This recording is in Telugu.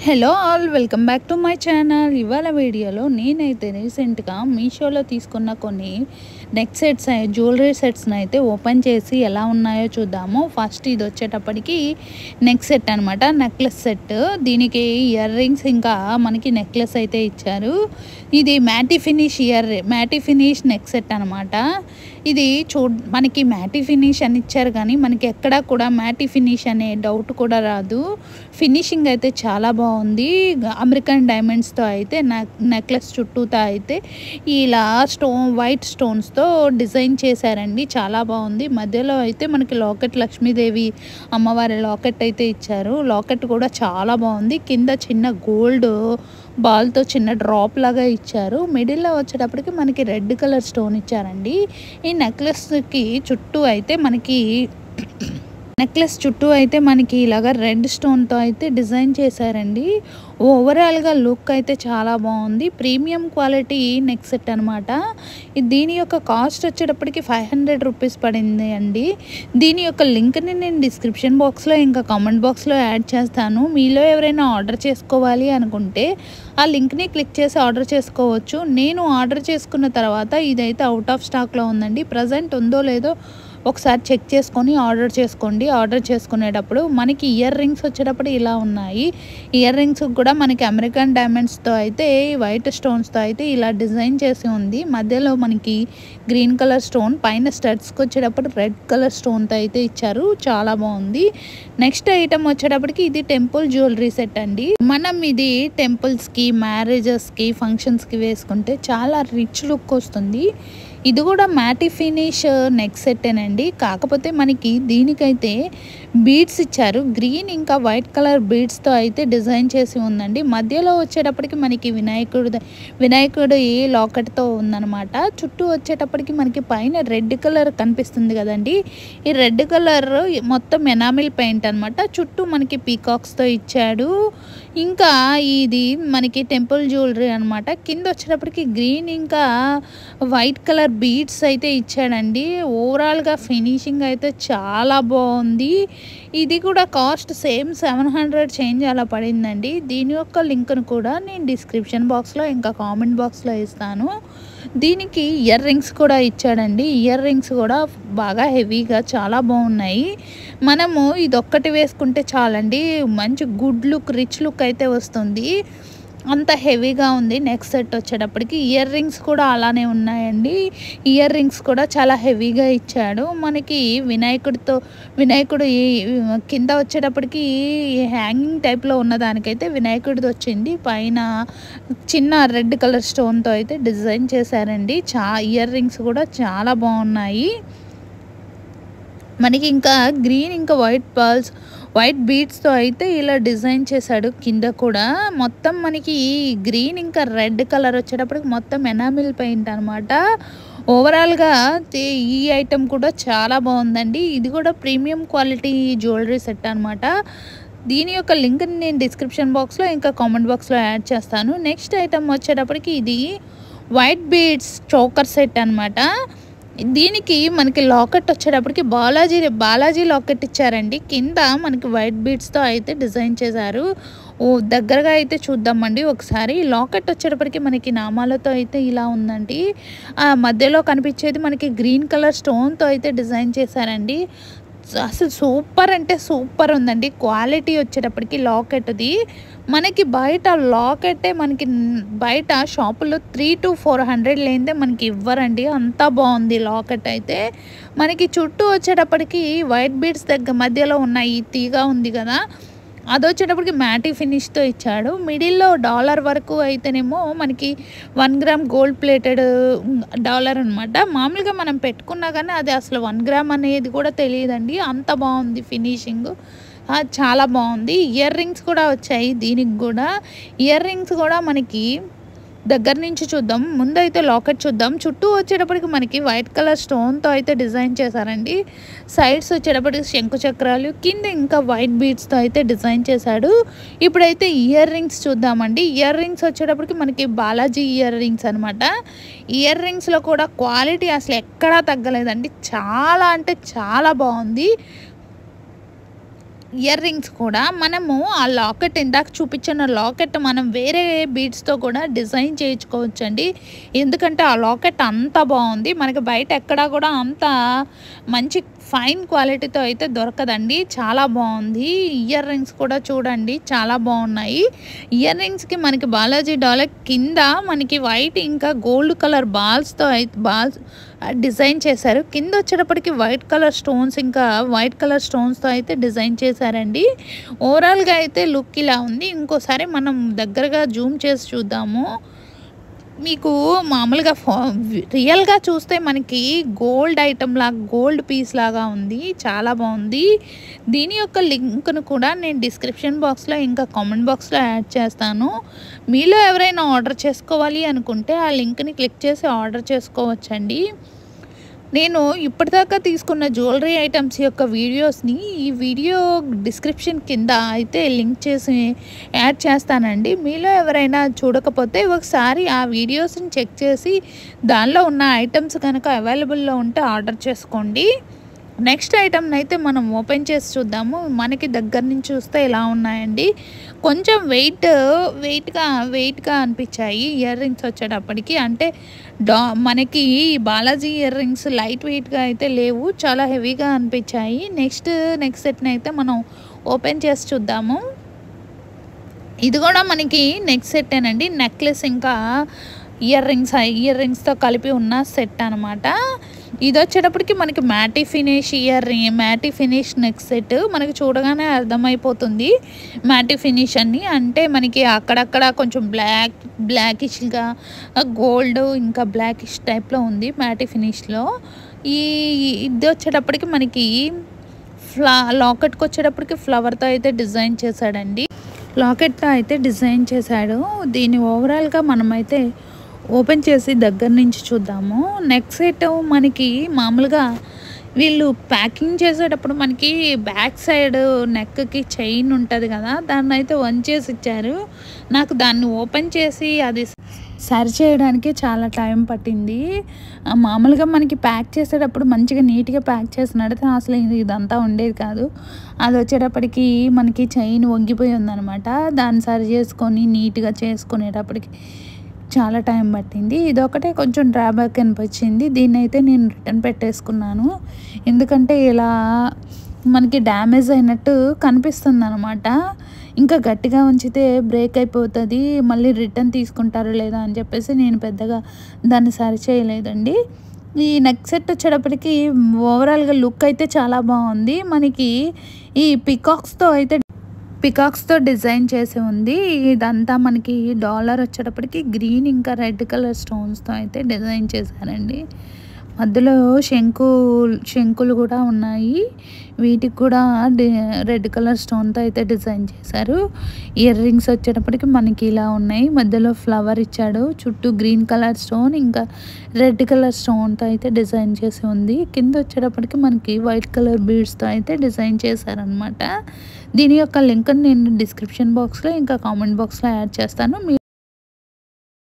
Hello all welcome back to my channel. ఇవాళ వీడియోలో నేనైతే రీసెంట్గా మీషోలో తీసుకున్న కొన్ని నెక్ సెట్స్ జ్యువెలరీ సెట్స్ని అయితే ఓపెన్ చేసి ఎలా ఉన్నాయో చూద్దాము. ఫస్ట్ ఇది వచ్చేటప్పటికి నెక్ సెట్ అనమాట, నెక్లెస్ సెట్. దీనికి ఇయర్ రింగ్స్ ఇంకా మనకి నెక్లెస్ అయితే ఇచ్చారు. ఇది మ్యాటీ ఫినిష్ నెక్ సెట్ అనమాట. ఇది మనకి మ్యాటీ ఫినిష్ అని ఇచ్చారు కానీ మనకి ఎక్కడా కూడా మ్యాటీ ఫినిష్ అనే డౌట్ కూడా రాదు. ఫినిషింగ్ అయితే చాలా బాగుంది. అమెరికన్ డైమండ్స్తో అయితే నెక్లెస్ చుట్టూతో అయితే ఇలా వైట్ స్టోన్స్తో డిజైన్ చేశారండి. చాలా బాగుంది. మధ్యలో అయితే మనకి లాకెట్, లక్ష్మీదేవి అమ్మవారి లాకెట్ అయితే ఇచ్చారు. లాకెట్ కూడా చాలా బాగుంది. కింద చిన్న గోల్డ్ బాల్తో చిన్న డ్రాప్ లాగా ఇచ్చారు. మిడిల్లో వచ్చేటప్పటికి మనకి రెడ్ కలర్ స్టోన్ ఇచ్చారండి. ఈ నెక్లెస్ చుట్టూ అయితే మనకి ఇలాగ రెడ్ స్టోన్తో అయితే డిజైన్ చేశారండి. ఓవరాల్గా లుక్ అయితే చాలా బాగుంది. ప్రీమియం క్వాలిటీ నెక్ సెట్ అనమాట. దీని యొక్క కాస్ట్ వచ్చేటప్పటికి 500 రూపీస్ పడింది అండి. దీని యొక్క లింక్ని నేను డిస్క్రిప్షన్ బాక్స్లో ఇంకా కామెంట్ బాక్స్లో యాడ్ చేస్తాను. మీలో ఎవరైనా ఆర్డర్ చేసుకోవాలి అనుకుంటే ఆ లింక్ని క్లిక్ చేసి ఆర్డర్ చేసుకోవచ్చు. నేను ఆర్డర్ చేసుకున్న తర్వాత ఇదైతే అవుట్ ఆఫ్ స్టాక్లో ఉందండి. ప్రజెంట్ ఉందో లేదో ఒకసారి చెక్ చేసుకొని ఆర్డర్ చేసుకోండి. ఆర్డర్ చేసుకునేటప్పుడు మనకి ఇయర్ రింగ్స్ వచ్చేటప్పుడు ఇలా ఉన్నాయి. ఇయర్ రింగ్స్ కూడా మనకి అమెరికన్ డైమండ్స్తో అయితే వైట్ స్టోన్స్తో అయితే ఇలా డిజైన్ చేసి ఉంది. మధ్యలో మనకి గ్రీన్ కలర్ స్టోన్, పైన స్టడ్స్కి వచ్చేటప్పుడు రెడ్ కలర్ స్టోన్తో అయితే ఇచ్చారు. చాలా బాగుంది. నెక్స్ట్ ఐటమ్ వచ్చేటప్పటికి ఇది టెంపుల్ జ్యువెలరీ సెట్ అండి. మనం ఇది టెంపుల్స్కి, మ్యారేజెస్కి, ఫంక్షన్స్కి వేసుకుంటే చాలా రిచ్ లుక్ వస్తుంది. ఇది కూడా మ్యాటీ ఫినిష్ నెక్ సెట్టేనండి. కాకపోతే మనకి దీనికైతే బీడ్స్ ఇచ్చారు. గ్రీన్ ఇంకా వైట్ కలర్ బీడ్స్తో అయితే డిజైన్ చేసి ఉందండి. మధ్యలో వచ్చేటప్పటికి మనకి వినాయకుడు ఏ లాకెట్తో ఉందన్నమాట. చుట్టూ వచ్చేటప్పటికి మనకి పైన రెడ్ కలర్ కనిపిస్తుంది కదండి. ఈ రెడ్ కలర్ మొత్తం ఎనామిల్ పెయింట్ అనమాట. చుట్టూ మనకి పీకాక్స్తో ఇచ్చాడు. ఇంకా ఇది మనకి టెంపుల్ జ్యువెలరీ అనమాట. కింద వచ్చేటప్పటికి గ్రీన్ ఇంకా వైట్ కలర్ బీడ్స్ అయితే ఇచ్చాడండి. ఓవరాల్గా ఫినిషింగ్ అయితే చాలా బాగుంది. ఇది కూడా కాస్ట్ సేమ్ 700 చేంజ్ అలా పడిందండి. దీని యొక్క లింక్ను కూడా నేను డిస్క్రిప్షన్ బాక్స్లో ఇంకా కామెంట్ బాక్స్లో ఇస్తాను. దీనికి ఇయర్ రింగ్స్ కూడా ఇచ్చాడండి. ఇయర్ రింగ్స్ కూడా బాగా హెవీగా చాలా బాగున్నాయి. మనము ఇదొక్కటి వేసుకుంటే చాలండి, మంచి గుడ్ లుక్, రిచ్ లుక్ అయితే వస్తుంది. అంత హెవీగా ఉంది. నెక్స్ట్ సెట్ వచ్చేటప్పటికి ఇయర్ రింగ్స్ కూడా అలానే ఉన్నాయండి. ఇయర్ రింగ్స్ కూడా చాలా హెవీగా ఇచ్చాడు. మనకి వినాయకుడు కింద వచ్చేటప్పటికి హ్యాంగింగ్ టైప్లో ఉన్నదానికైతే వినాయకుడిది వచ్చింది. పైన చిన్న రెడ్ కలర్ స్టోన్తో అయితే డిజైన్ చేశారండి. ఇయర్ రింగ్స్ కూడా చాలా బాగున్నాయి. మనకి ఇంకా గ్రీన్ ఇంకా వైట్ బీడ్స్తో అయితే ఇలా డిజైన్ చేశాడు. కింద కూడా మొత్తం మనకి గ్రీన్ ఇంకా రెడ్ కలర్ వచ్చేటప్పటికి మొత్తం ఎనామిల్ పెయింట్ అనమాట. ఓవరాల్గా ఈ ఐటెం కూడా చాలా బాగుందండి. ఇది కూడా ప్రీమియం క్వాలిటీ జ్యువెలరీ సెట్ అనమాట. దీని యొక్క లింక్ని నేను డిస్క్రిప్షన్ బాక్స్లో ఇంకా కామెంట్ బాక్స్లో యాడ్ చేస్తాను. నెక్స్ట్ ఐటెం వచ్చేటప్పటికి ఇది వైట్ బీడ్స్ చోకర్ సెట్ అనమాట. దీనికి మనకి లాకెట్ వచ్చేటప్పటికి బాలాజీ లాకెట్ ఇచ్చారండి. కింద మనకి వైట్ బీడ్స్తో అయితే డిజైన్ చేశారు. దగ్గరగా అయితే చూద్దామండి ఒకసారి. లాకెట్ వచ్చేటప్పటికి మనకి నామాలతో అయితే ఇలా ఉందండి. మధ్యలో కనిపించేది మనకి గ్రీన్ కలర్ స్టోన్తో అయితే డిజైన్ చేశారండి. అసలు సూపర్ అంటే సూపర్ ఉందండి. క్వాలిటీ వచ్చేటప్పటికి లాకెట్ది మనకి మనకి బయట షాపుల్లో 300 to 400 లేనిదే మనకి ఇవ్వరండి. అంతా బాగుంది లాకెట్ అయితే. మనకి చుట్టూ వచ్చేటప్పటికి వైట్ బీడ్స్ మధ్యలో ఉన్నాయి. తీగ ఉంది కదా, అది వచ్చేటప్పటికి మ్యాటీ ఫినిష్తో ఇచ్చాడు. మిడిల్లో డాలర్ వరకు అయితేనేమో మనకి 1 గ్రామ్ గోల్డ్ ప్లేటెడ్ డాలర్ అనమాట. మామూలుగా మనం పెట్టుకున్నా కానీ అది అసలు 1 గ్రామ్ అనేది కూడా తెలియదండి. అంత బాగుంది ఫినిషింగ్, చాలా బాగుంది. ఇయర్ రింగ్స్ కూడా వచ్చాయి. దీనికి కూడా ఇయర్ రింగ్స్ కూడా మనకి దగ్గర నుంచి చూద్దాం. ముందైతే లాకెట్ చూద్దాం. చుట్టూ వచ్చేటప్పటికి మనకి వైట్ కలర్ స్టోన్తో అయితే డిజైన్ చేశారండి. సైడ్స్ వచ్చేటప్పటికి శంకు చక్రాలు, కింద ఇంకా వైట్ బీడ్స్తో అయితే డిజైన్ చేశాడు. ఇప్పుడైతే ఇయర్ రింగ్స్ చూద్దామండి. ఇయర్ రింగ్స్ వచ్చేటప్పటికి మనకి బాలాజీ ఇయర్ రింగ్స్ అనమాట. ఇయర్ రింగ్స్లో కూడా క్వాలిటీ అసలు ఎక్కడా తగ్గలేదండి. చాలా అంటే చాలా బాగుంది. ఇయర్ రింగ్స్ కూడా మనము ఆ లాకెట్ ఇందాక చూపించిన లాకెట్ మనం వేరే బీడ్స్తో కూడా డిజైన్ చేయించుకోవచ్చండి. ఎందుకంటే ఆ లాకెట్ అంత బాగుంది, మనకి బయట ఎక్కడా కూడా అంత మంచి ఫైన్ క్వాలిటీతో అయితే దొరకదండి. చాలా బాగుంది. ఇయర్ రింగ్స్ కూడా చూడండి చాలా బాగున్నాయి. ఇయర్ రింగ్స్కి మనకి బాలాజీ డాలర్ కింద మనకి వైట్ ఇంకా గోల్డ్ కలర్ బాల్స్తో అయితే బాల్స్ డిజైన్ చేశారు. కింద వచ్చేటప్పటికి వైట్ కలర్ స్టోన్స్ ఇంకా వైట్ కలర్ స్టోన్స్తో అయితే డిజైన్ చేశారండి. ఓవరాల్గా అయితే లుక్ ఇలా ఉంది. ఇంకోసారి మనం దగ్గరగా జూమ్ చేసి చూద్దాము. మీకు మామూలుగా రియల్గా చూస్తే మనకి గోల్డ్ ఐటమ్ లాగా గోల్డ్ పీస్ లాగా ఉంది. చాలా బాగుంది. దీని యొక్క లింక్ను కూడా నేను డిస్క్రిప్షన్ బాక్స్లో ఇంకా కామెంట్ బాక్స్లో యాడ్ చేస్తాను. మీలో ఎవరైనా ఆర్డర్ చేసుకోవాలి అనుకుంటే ఆ లింక్ని క్లిక్ చేసి ఆర్డర్ చేసుకోవచ్చండి. నేను ఇప్పటిదాకా తీసుకున్న జ్యువెలరీ ఐటమ్స్ యొక్క వీడియోస్ని ఈ వీడియో డిస్క్రిప్షన్ కింద అయితే లింక్ చేసి యాడ్ చేస్తానండి. మీలో ఎవరైనా చూడకపోతే ఒకసారి ఆ వీడియోస్ని చెక్ చేసి దానిలో ఉన్న ఐటమ్స్ కనుక అవైలబుల్లో ఉంటే ఆర్డర్ చేసుకోండి. నెక్స్ట్ ఐటమ్ని అయితే మనం ఓపెన్ చేసి చూద్దాము. మనకి దగ్గర నుంచి చూస్తే ఇలా ఉన్నాయండి. కొంచెం వెయిట్గా అనిపించాయి ఇయర్ రింగ్స్ వచ్చేటప్పటికి. అంటే మనకి బాలాజీ ఇయర్ రింగ్స్ లైట్ వెయిట్గా అయితే లేవు, చాలా హెవీగా అనిపించాయి. నెక్స్ట్ సెట్ని అయితే మనం ఓపెన్ చేసి చూద్దాము. ఇది కూడా మనకి నెక్స్ట్ సెట్టేనండి. నెక్లెస్ ఇంకా ఇయర్ రింగ్స్తో కలిపి ఉన్న సెట్ అనమాట. ఇది వచ్చేటప్పటికి మనకి మ్యాటీ ఫినిష్ నెక్ సెట్. మనకి చూడగానే అర్థమైపోతుంది మ్యాటీ ఫినిష్ అని. అంటే మనకి అక్కడక్కడ కొంచెం బ్లాకిష్గా గోల్డ్ ఇంకా బ్లాకిష్ టైప్లో ఉంది మ్యాటీ ఫినిష్లో. ఇది వచ్చేటప్పటికి మనకి లాకెట్కి వచ్చేటప్పటికి ఫ్లవర్తో అయితే డిజైన్ చేశాడండి. లాకెట్తో అయితే డిజైన్ చేశాడు. దీన్ని ఓవరాల్గా మనమైతే ఓపెన్ చేసి దగ్గర నుంచి చూద్దాము. నెక్ సెట్ మనకి మామూలుగా వీళ్ళు ప్యాకింగ్ చేసేటప్పుడు మనకి బ్యాక్ సైడ్ నెక్కి చైన్ ఉంటుంది కదా, దాన్ని అయితే వంచేసి ఇచ్చారు. నాకు దాన్ని ఓపెన్ చేసి అది సరి చేయడానికి చాలా టైం పట్టింది. మామూలుగా మనకి ప్యాక్ చేసేటప్పుడు మంచిగా నీట్గా ప్యాక్ చేసినట్టు అసలు ఇదంతా ఉండేది కాదు. అది వచ్చేటప్పటికి మనకి చైన్ వంగిపోయి ఉందన్నమాట. దాన్ని సరి చేసుకొని నీట్గా చేసుకునేటప్పటికి చాలా టైం పట్టింది. ఇదొకటే కొంచెం డ్రాబ్యాక్ అనిపించింది. దీన్ని అయితే నేను రిటర్న్ పెట్టేసుకున్నాను. ఎందుకంటే ఇలా మనకి డ్యామేజ్ అయినట్టు కనిపిస్తుంది అనమాట. ఇంకా గట్టిగా ఉంచితే బ్రేక్ అయిపోతుంది, మళ్ళీ రిటర్న్ తీసుకుంటారు లేదా అని చెప్పేసి నేను పెద్దగా దాన్ని సరి చేయలేదండి. ఈ నెక్ సెట్ వచ్చేటప్పటికి ఓవరాల్గా లుక్ అయితే చాలా బాగుంది. మనకి ఈ పికాక్స్తో డిజైన్ చేసి ఉంది. ఇదంతా మనకి డాలర్ వచ్చేటప్పటికి గ్రీన్ ఇంకా రెడ్ కలర్ స్టోన్స్తో అయితే డిజైన్ చేశారండి. మధ్యలో శంకులు కూడా ఉన్నాయి. వీటికి కూడా రెడ్ కలర్ స్టోన్తో అయితే డిజైన్ చేశారు. ఇయర్ రింగ్స్ వచ్చేటప్పటికి మనకి ఇలా ఉన్నాయి. మధ్యలో ఫ్లవర్ ఇచ్చాడు, చుట్టూ గ్రీన్ కలర్ స్టోన్ ఇంకా రెడ్ కలర్ స్టోన్తో అయితే డిజైన్ చేసి ఉంది. కింద వచ్చేటప్పటికి మనకి వైట్ కలర్ బీడ్స్తో అయితే డిజైన్ చేశారనమాట. దీని యొక్క లింక్ నేను డిస్క్రిప్షన్ బాక్స్లో ఇంకా కామెంట్ బాక్స్లో యాడ్ చేస్తాను.